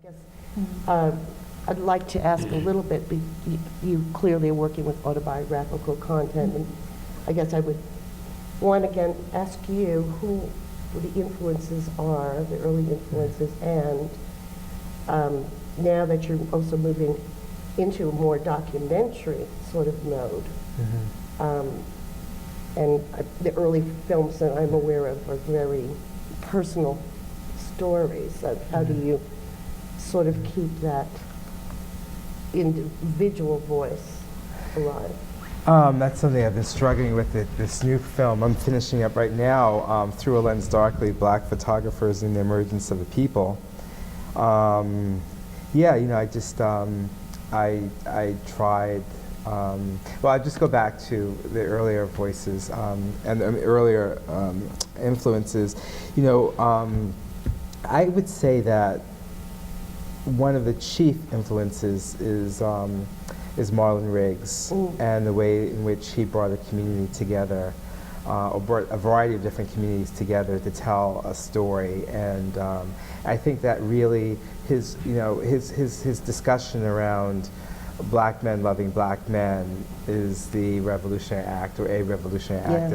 guess I'd like to ask a little bit, you clearly are working with autobiographical content, and I guess I would want again ask you who the influences are, the early influences, and now that you're also moving into a more documentary sort of mode. And the early films that I'm aware of are very personal stories. How do you sort of keep that individual voice alive? That's something I've been struggling with. This new film I'm finishing up right now, Through a Lens Darkly, Black Photographers and the Emergence of the People. Yeah, you know, I just, I tried, well, I just go back to the earlier voices and the earlier influences. You know, I would say that one of the chief influences is Marlon Riggs and the way in which he brought a community together, or brought a variety of different communities together to tell a story. And I think that really his discussion around black men loving black men is the revolutionary act, or a revolutionary act,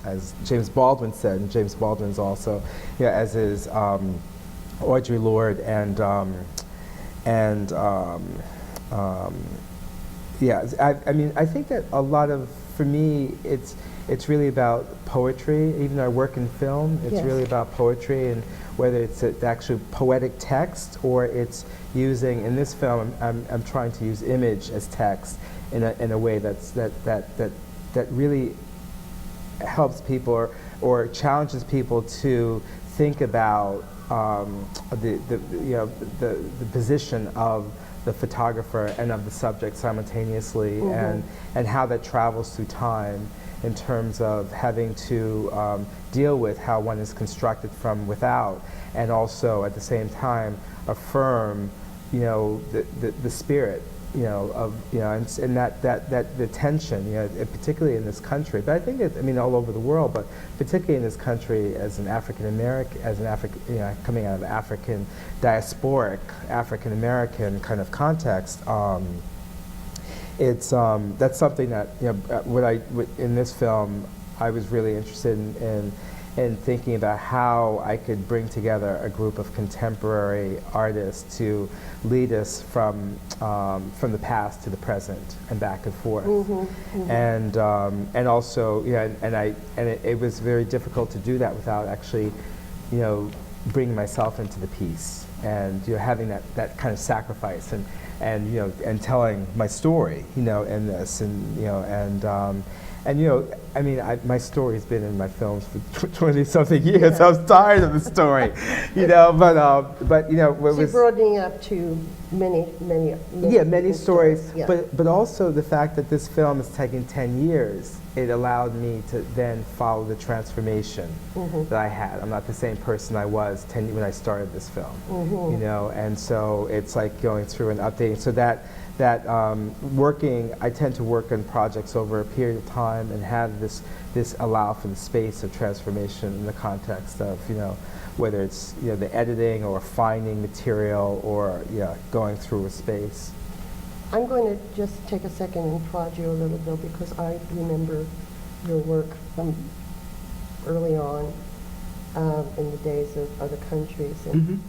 as James Baldwin said. And James Baldwin's also, you know, as is Audre Lorde yeah, I mean, I think that a lot of, for me, it's really about poetry. Even though I work in film, it's really about poetry, and whether it's the actual poetic text or it's using, in this film, I'm trying to use image as text in a way that really helps people or challenges people to think about the position of the photographer and of the subject simultaneously, and how that travels through time in terms of having to deal with how one is constructed from without, and also at the same time affirm, you know, the spirit, you know, of, you know, and that the tension, you know, particularly in this country, but I think I mean all over the world, but particularly in this country as an African American, you know, coming out of African diasporic African American kind of context. It's that's something that, you know, in this film I was really interested in thinking about how I could bring together a group of contemporary artists to lead us from the past to the present and back and forth. And also, you know, and it was very difficult to do that without actually, you know, bringing myself into the piece, and, you know, having that kind of sacrifice, and you know, and telling my story, you know, in this, and, you know, and you know, I mean, my story's been in my films for 20-something years. I was tired of the story, you know. But you know, so you're broadening up to many stories. Yeah. But also the fact that this film is taking 10 years, it allowed me to then follow the transformation that I had. I'm not the same person I was when I started this film, you know. And so it's like going through and updating. So that I tend to work on projects over a period of time and have this allow for the space of transformation in the context of, you know, whether it's, you know, the editing or finding material or, yeah, going through a space. I'm going to just take a second and prod you a little bit, because I remember your work from early on in the days of other countries, and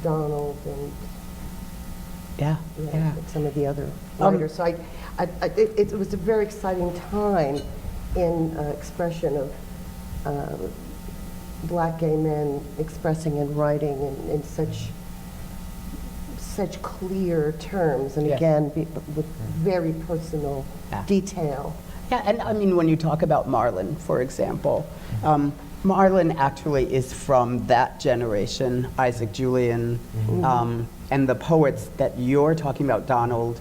Donald and like some of the other writers. So it was a very exciting time in expression of black gay men expressing and writing in such clear terms, and again, with very personal detail. Yeah, and I mean, when you talk about Marlon, for example, Marlon actually is from that generation, Isaac Julian, and the poets that you're talking about, Donald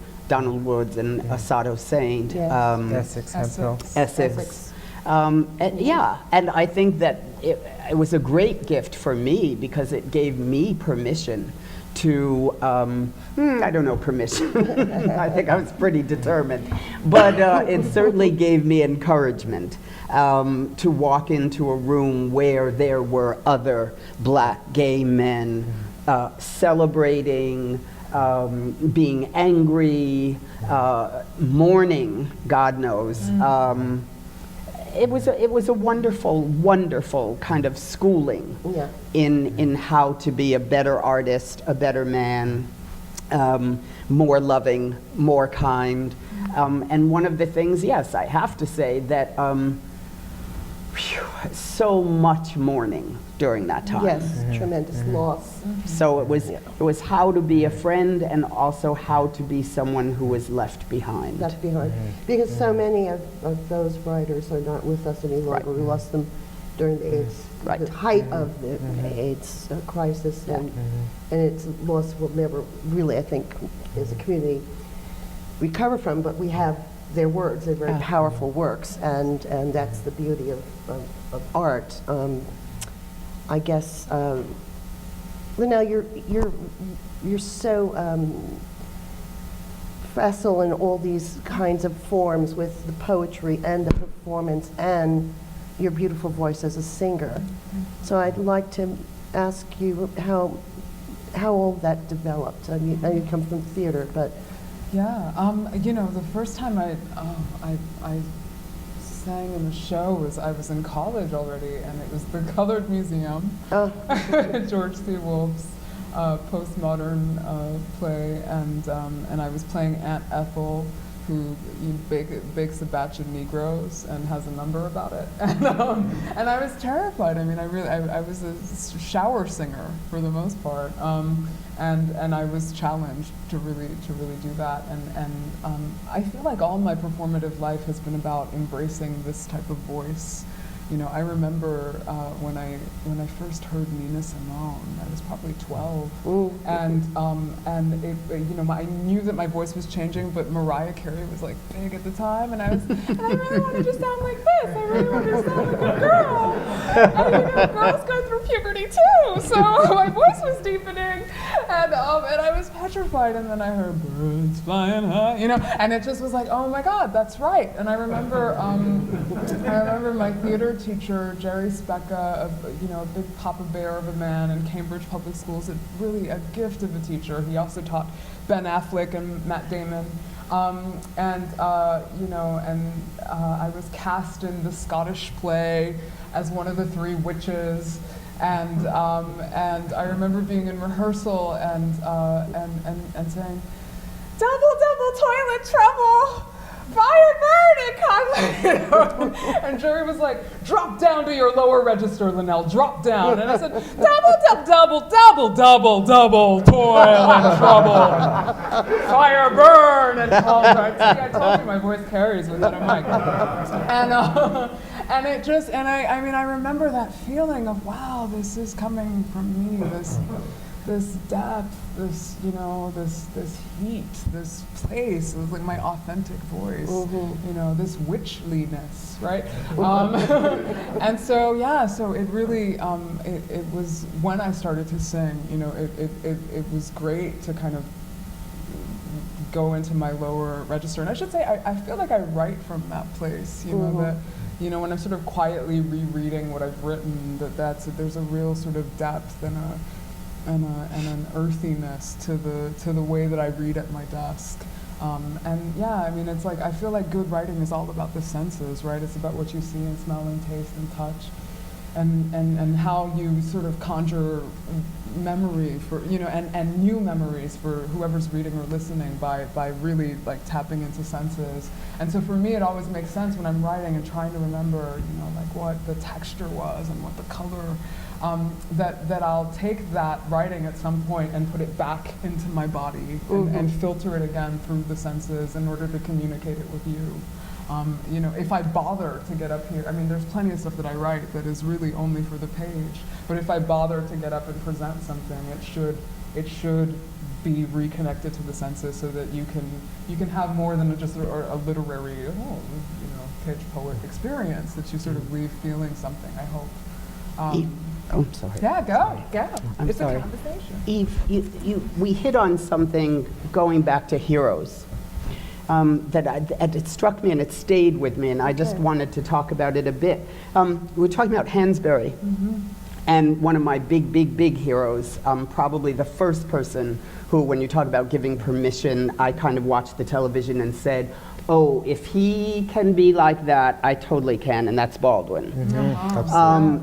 Woods and Assad Hussein, Essex. And I think that it was a great gift for me, because it gave me permission to, I don't know, permission. I think I was pretty determined. But it certainly gave me encouragement to walk into a room where there were other black gay men celebrating, being angry, mourning, God knows. It was a wonderful, wonderful kind of schooling Yeah. in how to be a better artist, a better man, more loving, more kind. And one of the things, yes, I have to say that so much mourning during that time. Yes, tremendous loss. So it was how to be a friend and also how to be someone who was left behind. Left behind. Because so many of those writers are not with us any longer. Right. We lost them during the AIDS, Right. the height of the AIDS crisis, and its loss will never really, I think, as a community, recover from, but we have their works. They're very powerful works, and that's the beauty of art. I guess, Linnell, you're so facile in all these kinds of forms with the poetry and the performance and your beautiful voice as a singer. So I'd like to ask you how all that developed. I mean, you come from theater, but Yeah, you know, the first time I sang in the show was I was in college already, and it was the Colored Museum, George C. Wolfe's postmodern play, and I was playing Aunt Ethel, who bakes a batch of Negroes and has a number about it, and I was terrified. I mean, I was a shower singer for the most part, and I was challenged to really do that, and I feel like all my performative life has been about embracing this type of voice. You know, I remember when I first heard Nina Simone, I was probably 12, and it, you know, I knew that my voice was changing, but Mariah Carey was like big at the time, and I really wanted to sound like this. I really wanted to sound like a girl. And you know, girls go through puberty too, so my voice was deepening, and I was petrified. And then I heard birds flying high, you know, and it just was like, oh my God, that's right. And I remember my theater teacher, Jerry Specka, you know, a big Papa Bear of a man in Cambridge Public Schools, really a gift of a teacher. He also taught Ben Affleck and Matt Damon. You know, I was cast in the Scottish play as one of the three witches. And I remember being in rehearsal and saying, double toilet trouble! Fire burning! And Jerry was like, drop down to your lower register, Linnell, drop down. And I said, double toilet trouble. Fire burn! And I told you my voice carries without a mic. And it just, I mean, I remember that feeling of, wow, this is coming from me, this depth, this, you know, this heat, this place. It was like my authentic voice, you know, this witchliness, right? And so, yeah, so it really, it was when I started to sing, you know, it was great to kind of go into my lower register. And I should say, I feel like I write from that place, you know, that, you know, when I'm sort of quietly rereading what I've written, there's a real sort of depth and an earthiness to the way that I read at my desk. And yeah, I mean, it's like, I feel like good writing is all about the senses, right? It's about what you see and smell and taste and touch, and how you sort of conjure memory for, you know, and new memories for whoever's reading or listening by really like tapping into senses. And so for me, it always makes sense when I'm writing and trying to remember, you know, like what the texture was and what the color, that I'll take that writing at some point and put it back into my body and filter it again through the senses in order to communicate it with you. You know, if I bother to get up here, I mean, there's plenty of stuff that I write that is really only for the page, but if I bother to get up and present something, it should be reconnected to the senses so that you can have more than just a literary, you know, page poet experience, that you sort of leave feeling something, I hope. Oh, sorry. Yeah, go. I'm It's sorry. a conversation. Eve, we hit on something going back to heroes that it struck me and it stayed with me, and I just wanted to talk about it a bit. We were talking about Hansberry, And one of my big heroes, probably the first person who, when you talk about giving permission, I kind of watched the television and said, oh, if he can be like that, I totally can, and that's Baldwin.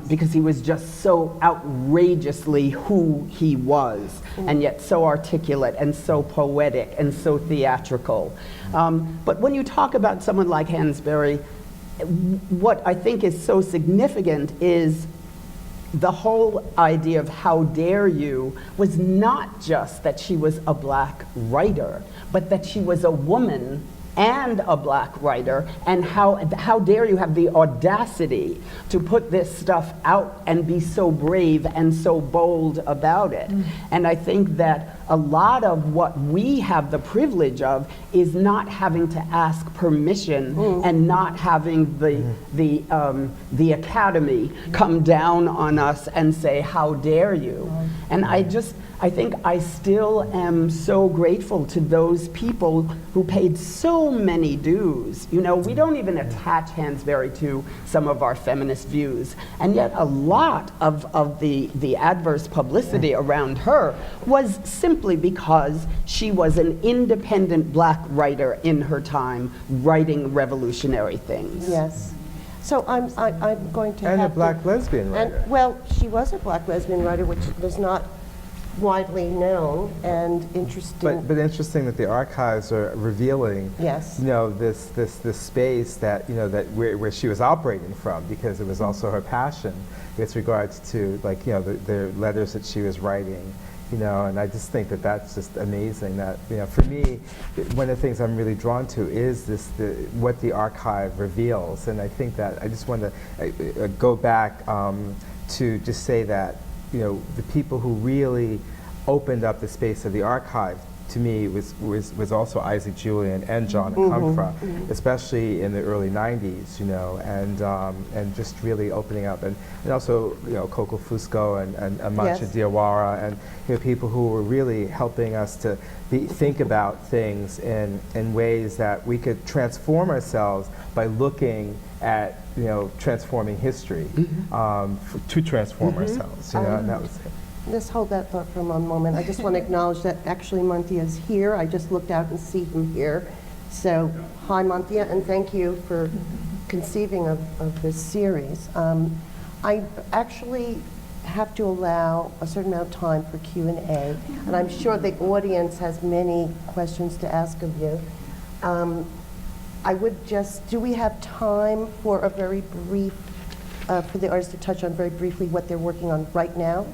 Because he was just so outrageously who he was, and yet so articulate and so poetic and so theatrical. But when you talk about someone like Hansberry, what I think is so significant is the whole idea of how dare you was not just that she was a black writer, but that she was a woman and a black writer, and how dare you have the audacity to put this stuff out and be so brave and so bold about it. And I think that a lot of what we have the privilege of is not having to ask permission and not having the academy come down on us and say, how dare you? And I think I still am so grateful to those people who paid so many dues. You know, we don't even attach Hansberry to some of our feminist views, and yet a lot of the adverse publicity around her was simply because she was an independent black writer in her time, writing revolutionary things. Yes. So I'm going to And a have black lesbian writer. And, well, she was a black lesbian writer, which was not widely known and interesting. But interesting that the archives are revealing, Yes. you know, this space that, you know, that where she was operating from, because it was also her passion with regards to, like, you know, the letters that she was writing, you know, and I just think that that's just amazing. That, you know, for me, one of the things I'm really drawn to is what the archive reveals, and I think that I just want to go back to just say that, you know, the people who really opened up the space of the archive, to me, was also Isaac Julian and John Akomfrah, especially in the early 90s, you know, and just really opening up, and also, you know, Coco Fusco and Amancha Diawara, and, you know, people who were really helping us to think about things in ways that we could transform ourselves by looking at, you know, transforming history to transform ourselves, you know, and that was it. Just hold that thought for one moment. I just want to acknowledge that actually Monthia is here. I just looked out and see him here. So, hi Monthia, and thank you for conceiving of this series. I actually have to allow a certain amount of time for Q&A, and I'm sure the audience has many questions to ask of you. I would just, do we have time for a very brief, for the artists to touch on very briefly what they're working on right now?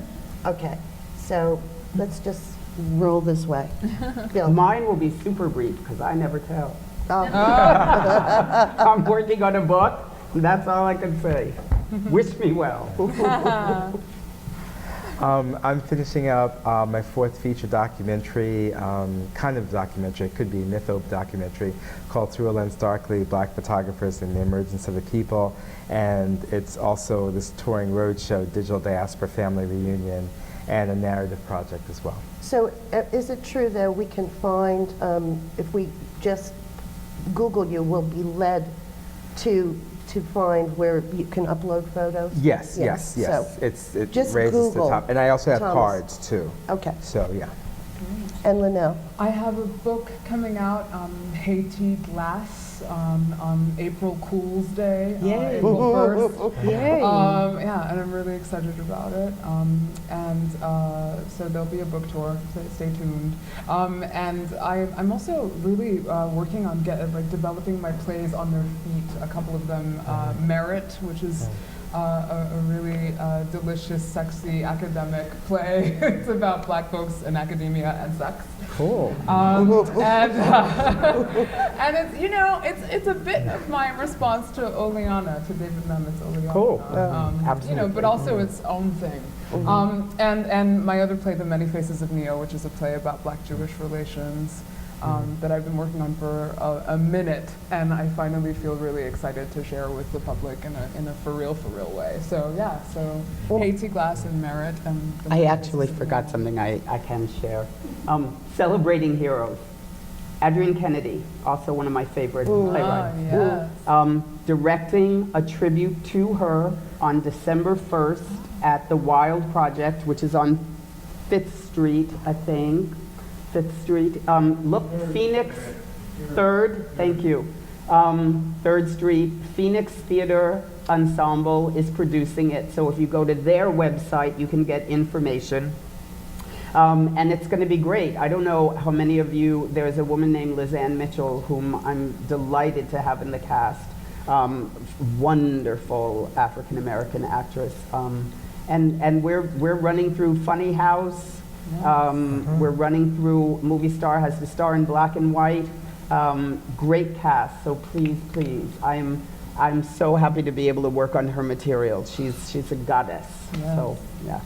Okay, so let's just roll this way. Bill. Mine will be super brief, because I never tell. Oh. I'm working on a book, and that's all I can say. Wish me well. I'm finishing up my fourth feature documentary, kind of documentary, it could be mytho documentary, called Through a Lens Darkly, Black Photographers and the Emergence of the People. And it's also this touring roadshow, Digital Diaspora Family Reunion, and a narrative project as well. So is it true that we can find, if we just Google you, we'll be led to find where you can upload photos? Yes, yes, yes. So it just raises Google the top. And I also have Thomas. cards too. Okay. So, yeah. And Linnell? I have a book coming out, Haiti Glass, on April Fool's Day, Yay. April 1st. Yay. Yeah, and I'm really excited about it. So there'll be a book tour, so stay tuned. And I'm also really working on developing my plays on their feet. A couple of them, Merit, which is a really delicious, sexy academic play. It's about black folks in academia and sex. Cool. And it's, you know, it's a bit of my response to Oleana, to David Mamet's Oleana. Cool. You know, but also its own thing. And my other play, The Many Faces of Neo, which is a play about Black-Jewish relations. That I've been working on for a minute, and I finally feel really excited to share with the public in a for real way. So yeah, so Haiti Glass and Merit. And I actually forgot something I can share. Celebrating Heroes. Adrienne Kennedy, also one of my favorite playwrights. Yeah. Directing a tribute to her on December 1st at the Wild Project, which is on 5th Street, I think. 5th Street. Look, Phoenix 3rd, thank you. 3rd Street, Phoenix Theater Ensemble is producing it. So if you go to their website, you can get information. And it's going to be great. I don't know how many of you, there's a woman named Lizanne Mitchell whom I'm delighted to have in the cast. Wonderful African-American actress. And we're running through Funny House. We're running through, Movie Star has to star in black and white. Great cast, so please, please. I'm so happy to be able to work on her material. She's a goddess. Yes. So, yeah.